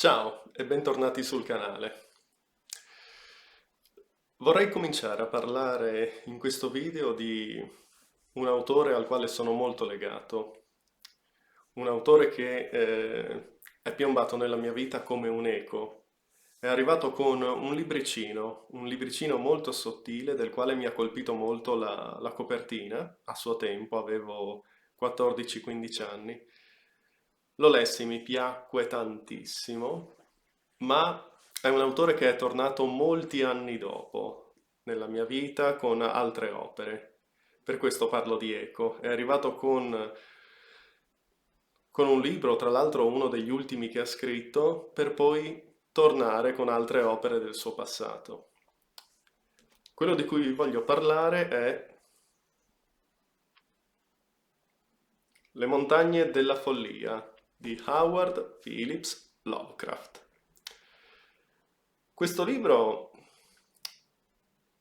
Ciao e bentornati sul canale. Vorrei cominciare a parlare in questo video di un autore al quale sono molto legato, un autore che è piombato nella mia vita come un eco. È arrivato con un libricino molto sottile del quale mi ha colpito molto la copertina, a suo tempo, avevo 14-15 anni. Lo lessi, mi piacque tantissimo, ma è un autore che è tornato molti anni dopo nella mia vita con altre opere. Per questo parlo di Eco. È arrivato con un libro, tra l'altro uno degli ultimi che ha scritto, per poi tornare con altre opere del suo passato. Quello di cui vi voglio parlare è Le montagne della follia di Howard Phillips Lovecraft. Questo libro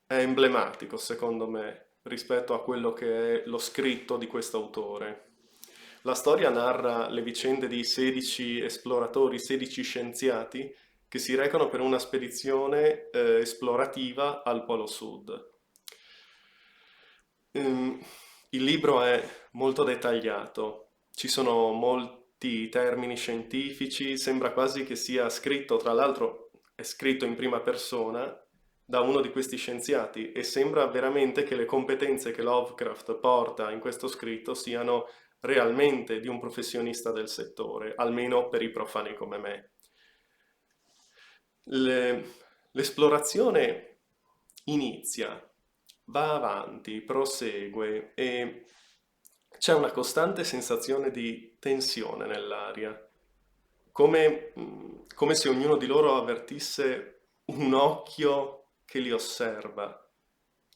è emblematico, secondo me, rispetto a quello che è lo scritto di questo autore. La storia narra le vicende di 16 esploratori, 16 scienziati che si recano per una spedizione esplorativa al Polo Sud. Ehm, il libro è molto dettagliato, ci sono molti termini scientifici, sembra quasi che sia scritto, tra l'altro è scritto in prima persona da uno di questi scienziati e sembra veramente che le competenze che Lovecraft porta in questo scritto siano realmente di un professionista del settore, almeno per i profani come me. Le- L'esplorazione inizia, va avanti, prosegue e c'è una costante sensazione di tensione nell'aria, come se ognuno di loro avvertisse un occhio che li osserva,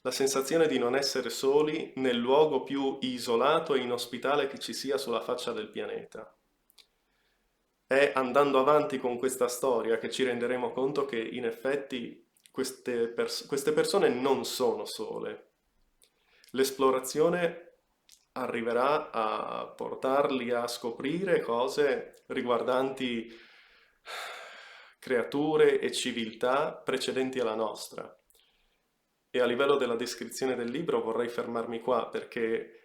la sensazione di non essere soli nel luogo più isolato e inospitale che ci sia sulla faccia del pianeta. È andando avanti con questa storia che ci renderemo conto che in effetti queste persone non sono sole. L'esplorazione arriverà a portarli a scoprire cose riguardanti creature e civiltà precedenti alla nostra. E a livello della descrizione del libro vorrei fermarmi qua perché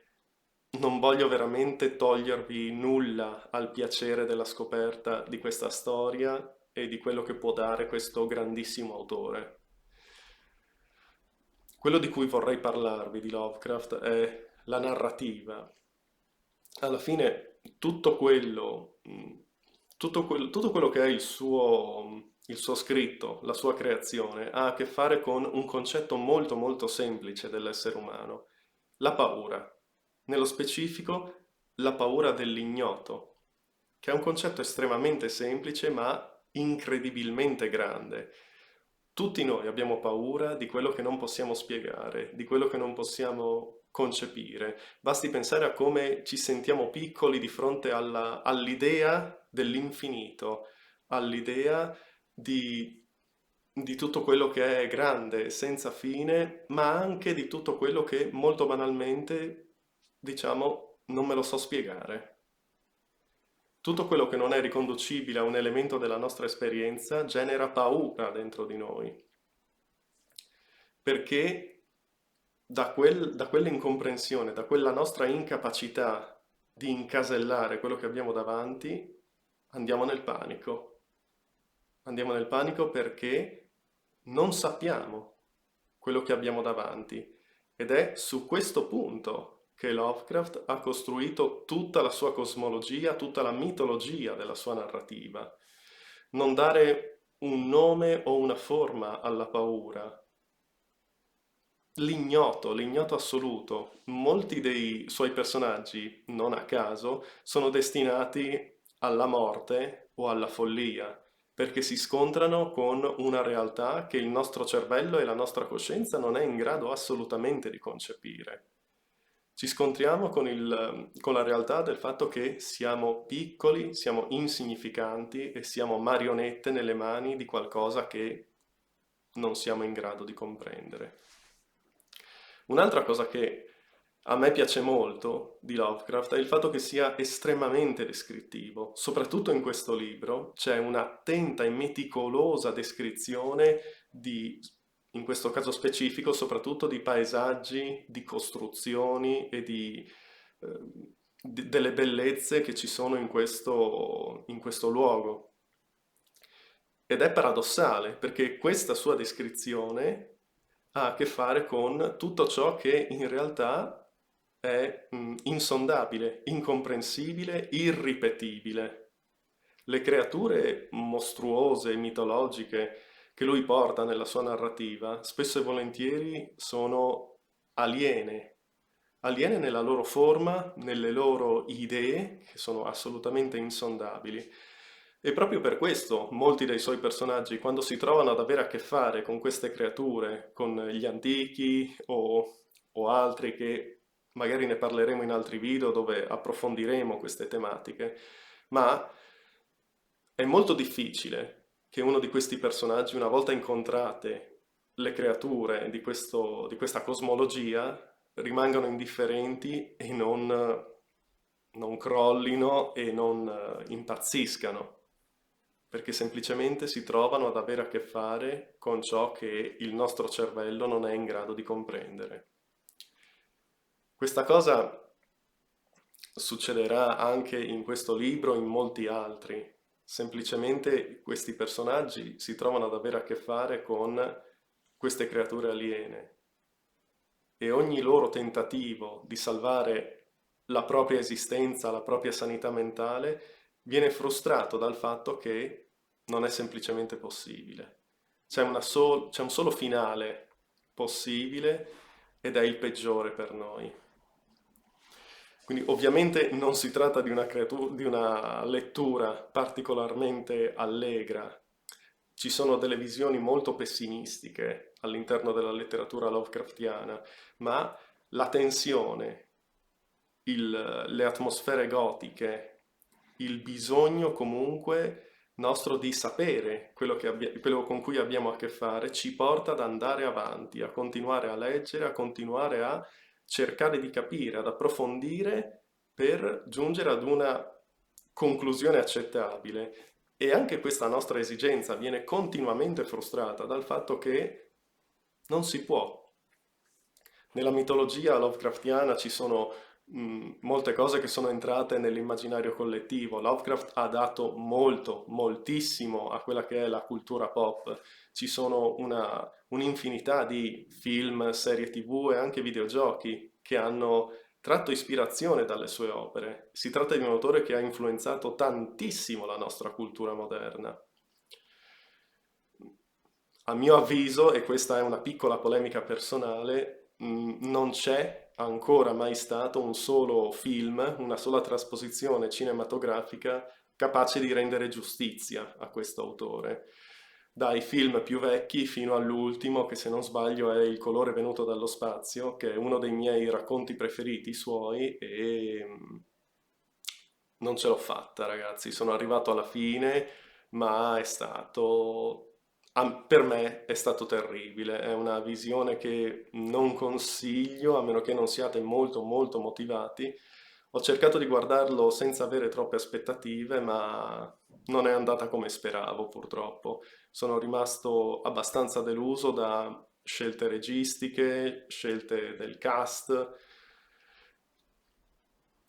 non voglio veramente togliervi nulla al piacere della scoperta di questa storia e di quello che può dare questo grandissimo autore. Quello di cui vorrei parlarvi di Lovecraft è la narrativa. Alla fine tutto quello che è il suo scritto, la sua creazione, ha a che fare con un concetto molto molto semplice dell'essere umano, la paura. Nello specifico, la paura dell'ignoto, che è un concetto estremamente semplice ma incredibilmente grande. Tutti noi abbiamo paura di quello che non possiamo spiegare, di quello che non possiamo concepire. Basti pensare a come ci sentiamo piccoli di fronte all'idea dell'infinito, all'idea di, di tutto quello che è grande, senza fine, ma anche di tutto quello che molto banalmente, diciamo, non me lo so spiegare. Tutto quello che non è riconducibile a un elemento della nostra esperienza genera paura dentro di noi, perché da quell'incomprensione, da quella nostra incapacità di incasellare quello che abbiamo davanti, andiamo nel panico. Andiamo nel panico perché non sappiamo quello che abbiamo davanti. Ed è su questo punto che Lovecraft ha costruito tutta la sua cosmologia, tutta la mitologia della sua narrativa. Non dare un nome o una forma alla paura. L'ignoto assoluto. Molti dei suoi personaggi, non a caso, sono destinati alla morte o alla follia, perché si scontrano con una realtà che il nostro cervello e la nostra coscienza non è in grado assolutamente di concepire. Ci scontriamo con la realtà del fatto che siamo piccoli, siamo insignificanti e siamo marionette nelle mani di qualcosa che non siamo in grado di comprendere. Un'altra cosa che a me piace molto di Lovecraft è il fatto che sia estremamente descrittivo. Soprattutto in questo libro c'è un'attenta e meticolosa descrizione di, in questo caso specifico, soprattutto di paesaggi, di costruzioni e delle bellezze che ci sono in questo luogo. Ed è paradossale perché questa sua descrizione ha a che fare con tutto ciò che in realtà è insondabile, incomprensibile, irripetibile. Le creature mostruose, mitologiche che lui porta nella sua narrativa, spesso e volentieri sono aliene, aliene nella loro forma, nelle loro idee, che sono assolutamente insondabili. E proprio per questo molti dei suoi personaggi, quando si trovano ad avere a che fare con queste creature, con gli antichi o altri che magari ne parleremo in altri video dove approfondiremo queste tematiche, ma è molto difficile che uno di questi personaggi, una volta incontrate le creature di questa cosmologia, rimangano indifferenti e non crollino e non impazziscano, perché semplicemente si trovano ad avere a che fare con ciò che il nostro cervello non è in grado di comprendere. Questa cosa succederà anche in questo libro e in molti altri. Semplicemente questi personaggi si trovano ad avere a che fare con queste creature aliene e ogni loro tentativo di salvare la propria esistenza, la propria sanità mentale, viene frustrato dal fatto che non è semplicemente possibile. C'è un solo finale possibile ed è il peggiore per noi. Quindi ovviamente non si tratta di di una lettura particolarmente allegra. Ci sono delle visioni molto pessimistiche all'interno della letteratura Lovecraftiana, ma la tensione, le atmosfere gotiche, il bisogno comunque nostro di sapere quello con cui abbiamo a che fare ci porta ad andare avanti, a continuare a leggere, a continuare a cercare di capire, ad approfondire per giungere ad una conclusione accettabile. E anche questa nostra esigenza viene continuamente frustrata dal fatto che non si può. Nella mitologia Lovecraftiana ci sono molte cose che sono entrate nell'immaginario collettivo. Lovecraft ha dato molto, moltissimo a quella che è la cultura pop. Ci sono un'infinità di film, serie TV e anche videogiochi che hanno tratto ispirazione dalle sue opere. Si tratta di un autore che ha influenzato tantissimo la nostra cultura moderna. A mio avviso, e questa è una piccola polemica personale, non c'è ancora mai stato un solo film, una sola trasposizione cinematografica capace di rendere giustizia a questo autore. Dai film più vecchi fino all'ultimo, che se non sbaglio è Il colore venuto dallo spazio, che è uno dei miei racconti preferiti suoi e non ce l'ho fatta, ragazzi. Sono arrivato alla fine, ma è stato, per me è stato terribile. È una visione che non consiglio, a meno che non siate molto molto motivati. Ho cercato di guardarlo senza avere troppe aspettative, ma non è andata come speravo, purtroppo. Sono rimasto abbastanza deluso da scelte registiche, scelte del cast,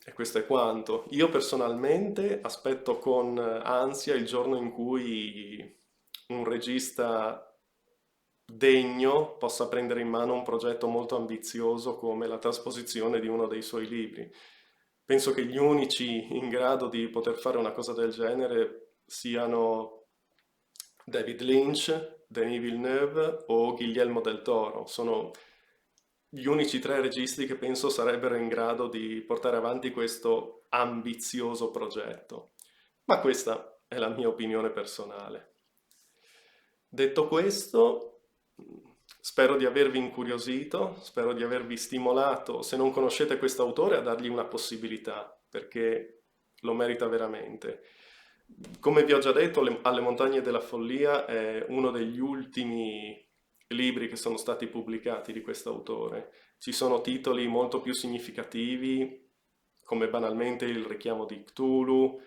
e questo è quanto. Io personalmente aspetto con ansia il giorno in cui un regista degno possa prendere in mano un progetto molto ambizioso come la trasposizione di uno dei suoi libri. Penso che gli unici in grado di poter fare una cosa del genere siano David Lynch, Denis Villeneuve o Guillermo del Toro. Sono gli unici tre registi che penso sarebbero in grado di portare avanti questo ambizioso progetto. Ma questa è la mia opinione personale. Detto questo, spero di avervi incuriosito, spero di avervi stimolato, se non conoscete questo autore, a dargli una possibilità, perché lo merita veramente. Come vi ho già detto, Alle montagne della follia è uno degli ultimi libri che sono stati pubblicati di questo autore. Ci sono titoli molto più significativi, come banalmente Il richiamo di Cthulhu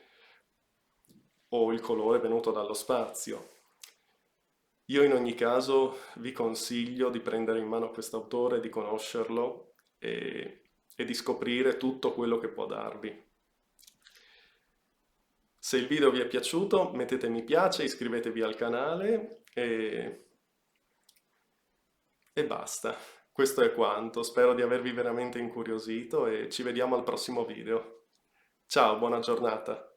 o Il colore venuto dallo spazio. Io in ogni caso vi consiglio di prendere in mano quest'autore, di conoscerlo e di scoprire tutto quello che può darvi. Se il video vi è piaciuto, mettete mi piace, iscrivetevi al canale e basta. Questo è quanto. Spero di avervi veramente incuriosito e ci vediamo al prossimo video. Ciao, buona giornata.